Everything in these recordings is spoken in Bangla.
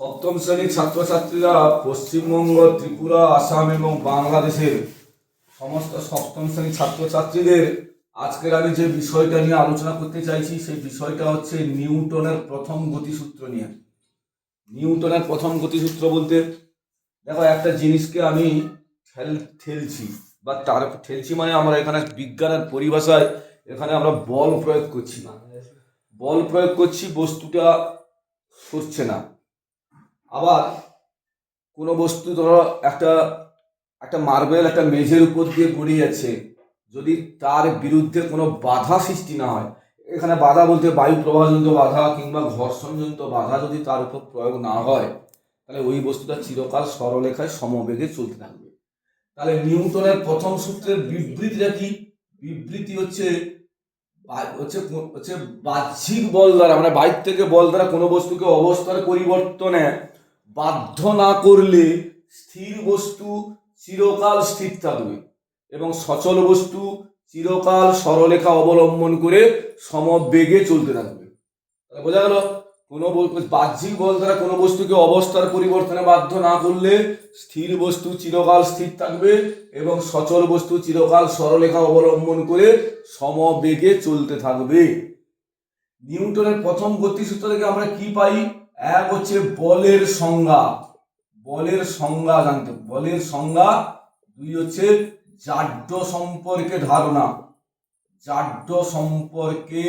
সপ্তম শ্রেণীর ছাত্রছাত্রীরা পশ্চিমবঙ্গ, ত্রিপুরা, আসাম এবং বাংলাদেশের সমস্ত সপ্তম শ্রেণীর ছাত্রছাত্রীদের আজকের আমি যে বিষয়টা নিয়ে আলোচনা করতে চাইছি সেই বিষয়টা হচ্ছে নিউটনের প্রথম গতিসূত্র নিয়ে। নিউটনের প্রথম গতিসূত্র বলতে দেখো, একটা জিনিসকে আমি ঠেলছি বা তার ঠেলছি মানে আমরা এখানে বিজ্ঞানের পরিভাষায় এখানে আমরা বল প্রয়োগ করছি না, বল প্রয়োগ করছি, বস্তুটা সরছে না। আবার কোনো বস্তু ধরো একটা একটা মার্বেল একটা মেঝের উপর দিয়ে গড়িয়ে যাচ্ছে, যদি তার বিরুদ্ধে কোনো বাধা সৃষ্টি না হয়, এখানে বাধা বলতে বায়ু প্রবাহজনিত বাধা কিংবা ঘর্ষণজনিত বাধা যদি তার উপর প্রয়োগ না হয়, তাহলে ওই বস্তুটা চিরকাল সরলরেখায় সমবেগে চলতে থাকবে। তাহলে নিউটনের প্রথম সূত্রের বিবৃতিটা কি? বিবৃতি হচ্ছে হচ্ছে হচ্ছে বাহ্যিক বল দ্বারা, মানে বাইর থেকে বল দ্বারা কোনো বস্তুকে অবস্থার পরিবর্তনে বাধ্য না করলে স্থির বস্তু চিরকাল স্থির থাকবে এবং সচল বস্তু চিরকাল সরলরেখা অবলম্বন করে সমবেগে চলতে থাকবে। বোঝা গেল? কোনো বাহ্যিক বল দ্বারা কোনো বস্তুকে অবস্থার পরিবর্তনে বাধ্য না করলে স্থির বস্তু চিরকাল স্থির থাকবে এবং সচল বস্তু চিরকাল সরলরেখা অবলম্বন করে সমবেগে চলতে থাকবে। নিউটনের প্রথম গতিসূত্র থেকে আমরা কি পাই? এক হচ্ছে বলের সংজ্ঞা, বলের সংজ্ঞা জানতে, বলের সংজ্ঞা। দুই হচ্ছে জাড্য সম্পর্কে ধারণা, জাড্য সম্পর্কে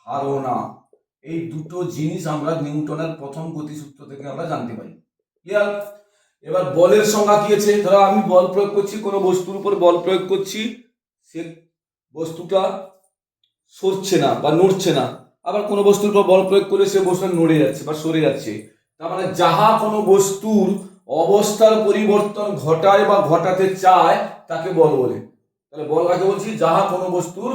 ধারণা। এই দুটো জিনিস আমরা নিউটনের প্রথম গতিসূত্র থেকে আমরা জানতে পারি। ক্লিয়ার? এবার বলের সংজ্ঞা কি আছে? ধরো আমি বল প্রয়োগ করছি, কোনো বস্তুর উপর বল প্রয়োগ করছি, সে বস্তুটা সরছে না বা নড়ছে না। আবার কোনো বস্তুর উপর বল প্রয়োগ করলে সে বস্তুটা নড়ে যাচ্ছে বা সরে যাচ্ছে। তার মানে যাহা কোনো বস্তুর অবস্থার পরিবর্তন ঘটায় বা ঘটাতে চায় তাকে বল বলে। তাহলে বল কাকে বলছি? যাহা কোনো বস্তুর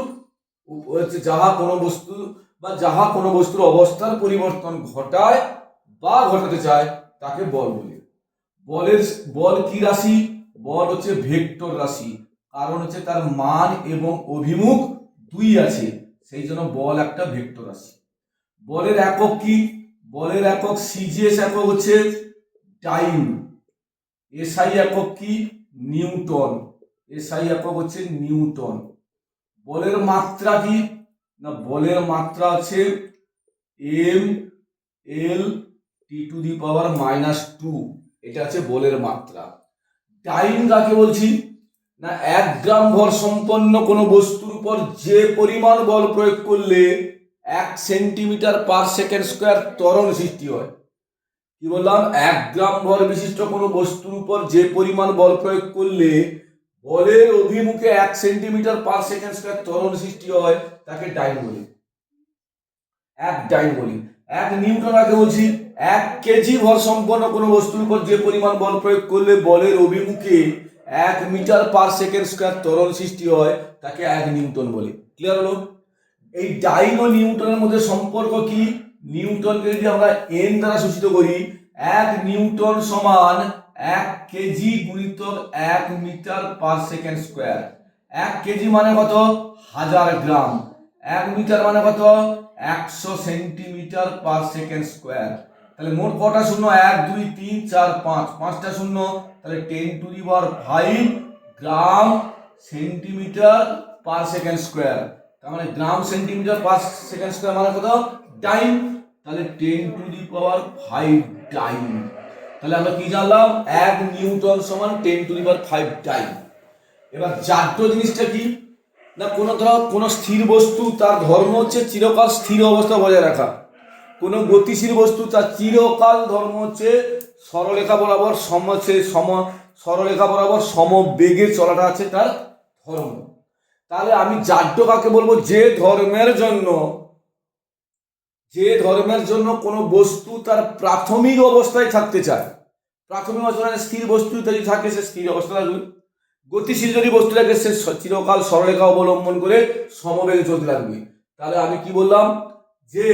হচ্ছে যাহা কোনো বস্তু বা যাহা কোনো বস্তুর অবস্থার পরিবর্তন ঘটায় বা ঘটাতে চায় তাকে বল বলে। বল কি রাশি? বল হচ্ছে ভেক্টর রাশি, কারণ হচ্ছে তার মান এবং অভিমুখ দুই আছে, সেই জন্য বল একটা ভেক্টর রাশি। বলের একক কি? বলের একক সিজিএস একক হচ্ছে টাইম, এসআই একক কি? নিউটন, এসআই একক হচ্ছে নিউটন। বলের মাত্রা কি? না, বলের মাত্রা আছে M L T to the পাওয়ার -2, এটা আছে বলের মাত্রা। টাইম কাকে বলছি? না, 1 গ্রাম ভর সম্পন্ন কোনো বস্তুর উপর যে পরিমাণ বল প্রয়োগ করলে 1 সেন্টিমিটার পার সেকেন্ড স্কোয়ার ত্বরণ সৃষ্টি হয়। কি বললাম? 1 গ্রাম ভর বিশিষ্ট কোনো বস্তুর উপর যে পরিমাণ বল প্রয়োগ করলে বলের অভিমুখে 1 সেন্টিমিটার পার সেকেন্ড স্কোয়ার ত্বরণ সৃষ্টি হয় তাকে ডাইন বলি, 1 ডাইন বলি। 1 নিউটন আগে বলছি, 1 কেজি ভর সম্পন্ন কোনো বস্তুর উপর যে পরিমাণ বল প্রয়োগ করলে বলের অভিমুখে 1 মিটার পার সেকেন্ড স্কোয়ার ত্বরণ সৃষ্টি হয় তাকে 1 নিউটন বলে। ক্লিয়ার হলো? এই ডাইন ও নিউটনের মধ্যে সম্পর্ক কি? নিউটনকে যদি আমরা এন দ্বারা সূচিত করি, 1 নিউটন সমান 1 কেজি গুণিতক 1 metre per second square. 1 KG মানে কত? 1000 গ্রাম। 1 মিটার মানে কত? 100 সেন্টিমিটার পার সেকেন্ড স্কোয়ার। তাহলে মোট কটা শূন্য? 1 2 3 4 5, 5টা শূন্য। তাহলে 10 to the power 5 gram centimetre per second square. তার মানে গ্রাম সেন্টিমিটার পার সেকেন্ড স্কোয়ার মানে কত? টাইম। তাহলে 10 টু দি পাওয়ার 5 টাইম। তাহলে আমরা কি জানলাম? 1 নিউটন সমান 10 টু দি পাওয়ার 5 টাইম। এবার জাড্য জিনিসটা কি? না, কোনো স্থির বস্তু তার ধর্ম হচ্ছে চিরকাল স্থির অবস্থা বজায় রাখা। কোনো গতিশীল বস্তু তার চিরকাল ধর্ম হচ্ছে সরলরেখা বরাবর সরলরেখা বরাবর সমবেগে চলাটা আছে তার ধর্ম। তাহলে আমি জাড্য কাকে বলবো? যে ধর্মের জন্য কোনো বস্তু তার প্রাথমিক অবস্থায় থাকতে চায়। প্রাথমিক অবস্থায় স্থির বস্তু যদি থাকে সে স্থির অবস্থা থাকবে, গতিশীল যদি বস্তু থাকে সে চিরকাল সরলরেখা অবলম্বন করে সমবেগে চলতে থাকবে। তাহলে আমি কি বললাম? যে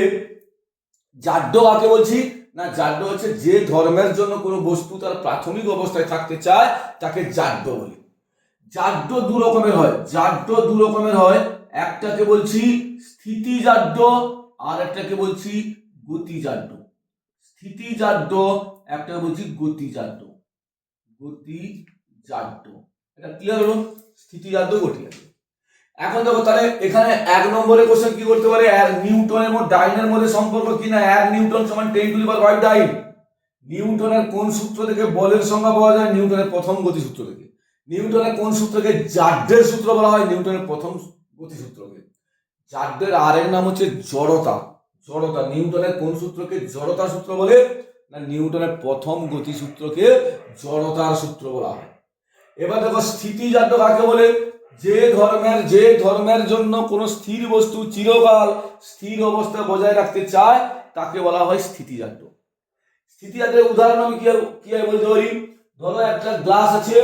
জাড্য কাকে বলছি? না, জাড্য হচ্ছে যে ধর্মের জন্য কোনো বস্তু তার প্রাথমিক অবস্থায় থাকতে চায় তাকে জাড্য বলি। জাড্য দু রকমের হয়, জাড্য দু রকমের হয়। একটাকে বলছি স্থিতি জাড্য আর একটাকে বলছি গতি জাড্য। স্থিতিজাড্য, একটা বলছি গতিজাড্য। গতিজাড্য, এটা ক্লিয়ার হলো? স্থিতিজাড্য, গতিজাড্য। এখন দেখো তাহলে এখানে 1 নম্বরে কোশ্চেন কি করতে পারে, নিউটন এবং ডাইনের মধ্যে সম্পর্ক কি না, 1 নিউটন সমান 10⁵ ডাইন। নিউটনের কোন সূত্র থেকে বলের সংজ্ঞা পাওয়া যায়? নিউটনের প্রথম গতিসূত্র থেকে। নিউটনের কোন সূত্রকে জাড্ডের সূত্র বলা হয়? নিউটনের প্রথম গতিসূত্রকে। জাড্ডের আরেক নাম হচ্ছে জড়তা। জড়তা, নিউটনের কোন সূত্রকে জড়তা সূত্র বলে? না, নিউটনের প্রথম গতিসূত্রকে জড়তার সূত্র বলা হয়। এবার দেখো স্থিতিজাড্য কাকে বলে? যে ধর্মের জন্য কোন স্থির বস্তু চিরকাল স্থির অবস্থা বজায় রাখতে চায় তাকে বলা হয় স্থিতিজাড্য। স্থিতিজাড্যের উদাহরণ আমি কি বলতে পারি? ধরো একটা গ্লাস আছে,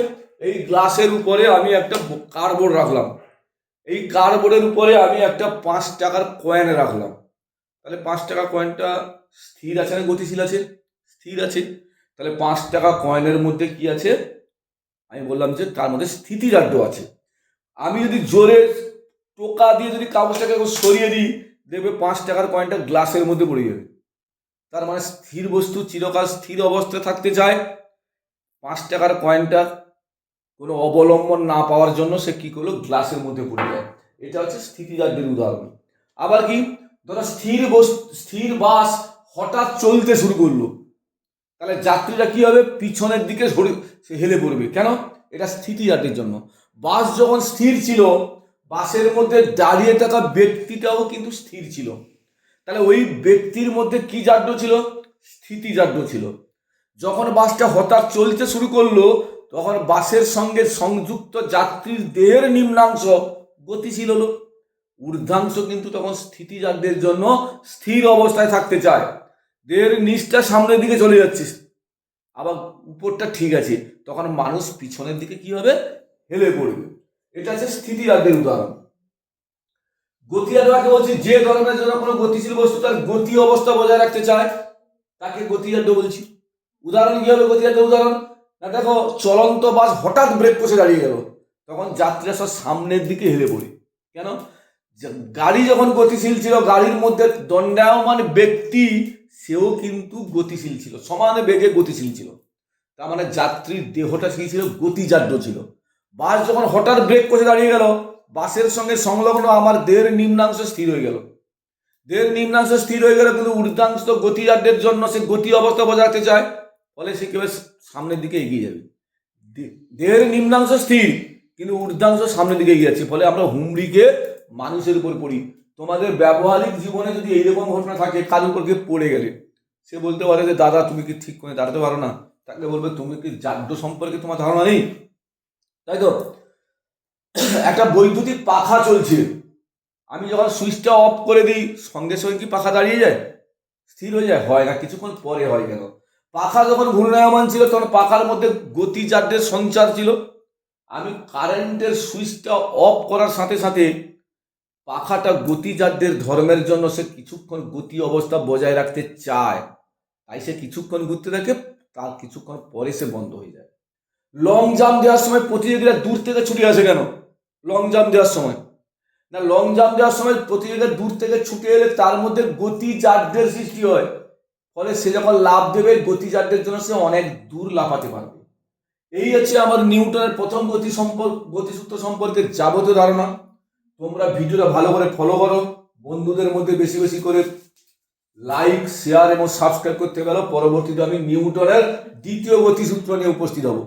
এই গ্লাসের উপরে আমি একটা কার্ডবোর্ড রাখলাম, এই কার্ডবোর্ডের উপরে আমি একটা 5 টাকার কয়েন রাখলাম, তাহলে 5 টাকা কয়েনটা স্থির আছে না গতিশীল আছে? স্থির আছে। তাহলে 5 টাকা কয়েনের মধ্যে কি আছে? আমি বললাম যে তার মধ্যে স্থিতিজাড্য আছে। আমি যদি জোরে টোকা দিয়ে যদি কাগজটাকে সরিয়ে দিই, দেখবে 5 টাকার কয়েনটা গ্লাসের মধ্যে পড়ে যাবে। তার মানে স্থির বস্তু চিরকাল স্থির অবস্থায় থাকতে চায়, 5 টাকার কয়েনটা কোনো অবলম্বন না পাওয়ার জন্য সে কি করলো, গ্লাসের মধ্যে পড়ে যায়। এটা হচ্ছে স্থিতিজাড্যের উদাহরণ। আবার কি, ধরো স্থির বাস হঠাৎ চলতে শুরু করলো, তাহলে যাত্রীরা কি হবে, পিছনের দিকে হেলে পড়বে। কেন? এটা স্থিতিজাড্যের জন্য। বাস যখন স্থির ছিল, বাসের মধ্যে দাঁড়িয়ে থাকা ব্যক্তিটাও কিন্তু স্থির ছিল, তাহলে ওই ব্যক্তির মধ্যে কি জাড্য ছিল? স্থিতিজাড্য ছিল। যখন বাসটা হঠাৎ চলতে শুরু করলো, তখন বাসের সঙ্গে সংযুক্ত যাত্রীর দেহের নিম্নাংশ গতিশীল হলো, ঊর্ধ্বাংশ কিন্তু তখন স্থিতিজাড্যের জন্য স্থির অবস্থায় থাকতে চায়। দেহের নিচটা সামনের দিকে চলে যাচ্ছে, আবার উপরটা ঠিক আছে, তখন মানুষ পিছনের দিকে কি হবে, হেলে পড়বে। এটা হচ্ছে স্থিতিজাড্যের উদাহরণ। গতিজাড্য কাকে বলছি? যে ধর্মের জন্য কোনো গতিশীল বস্তু তার গতি অবস্থা বজায় রাখতে চায় তাকে গতিজাড্য বলছি। উদাহরণ কি হবে গতিজাড্যের উদাহরণ? না দেখো, চলন্ত বাস হঠাৎ ব্রেক কষে দাঁড়িয়ে গেল, তখন যাত্রীরা সব সামনের দিকে হেলে পড়ে। কেন? গাড়ি যখন গতিশীল ছিল, গাড়ির মধ্যে দণ্ডায়মান ব্যক্তি সেও কিন্তু গতিশীল ছিল, সমানে বেগে গতিশীল ছিল, তার মানে যাত্রীর দেহটা সেই ছিল গতিজাড্য ছিল। বাস যখন হঠাৎ ব্রেক করে দাঁড়িয়ে গেল, বাসের সঙ্গে সংলগ্ন আমার দেহের নিম্নাংশ স্থির হয়ে গেল। দেহের নিম্নাংশ স্থির হয়ে গেল, কিন্তু ঊর্ধ্বাংশ গতিজাড্যের জন্য সে গতি অবস্থা বজায় রাখতে চায়, ফলে সে কিভাবে সামনের দিকে এগিয়ে যাবে। দেহের নিম্নাংশ স্থির, কিন্তু ঊর্ধ্বাংশ সামনের দিকে এগিয়ে যাচ্ছে, ফলে আমরা হুমড়িকে মানুষের উপর পড়ি। তোমাদের ব্যবহারিক জীবনে যদি এইরকম ঘটনা থাকে, কারোর উপর গিয়ে পড়ে গেলে, সে বলতে পারে যে দাদা তুমি কি ঠিক করে দাঁড়াতে পারো না, তাকে বলবে তুমি কি জাড্য সম্পর্কে তোমার ধারণা নেই, তাই তো? একটা বৈদ্যুতিক পাখা চলছে, আমি যখন সুইচটা অফ করে দিই, সঙ্গে সঙ্গে কি পাখা দাঁড়িয়ে যায়, স্থির হয়ে যায়? হয় না, কিছুক্ষণ পরে হয়। কেন? পাখা যখন ঘূর্ণায়মান ছিল, তখন পাখার মধ্যে গতিজাড্যের সঞ্চার ছিল। আমি কারেন্টের সুইচটা অফ করার সাথে সাথে পাখাটা গতিজাড্যের ধর্মের জন্য সে কিছুক্ষণ গতি অবস্থা বজায় রাখতে চায়, তাই সে কিছুক্ষণ ঘুরতে থাকে, তার কিছুক্ষণ পরে সে বন্ধ হয়ে যায়। লং জাম্প দেওয়ার সময় প্রতিযোগীরা দূর থেকে ছুটে আসে কেন? লং জাম্প দেওয়ার সময় না, লং জাম্প দেওয়ার সময় প্রতিযোগীরা দূর থেকে ছুটে এলে তার মধ্যে গতিজাড্যের সৃষ্টি হয়, ফলে সে যখন লাফ দেবে গতিজাড্যের জন্য সে অনেক দূর লাফাতে পারবে। এই হচ্ছে আমার নিউটনের প্রথম গতিসূত্র সম্পর্কে যাবতীয় ধারণা। তোমরা ভিডিওটা ভালো করে ফলো করো, বন্ধুদের মধ্যে বেশি বেশি করে লাইক, শেয়ার এবং সাবস্ক্রাইব করতে পারো। পরবর্তীতে আমি নিউটনের দ্বিতীয় গতিসূত্র নিয়ে উপস্থিত হব।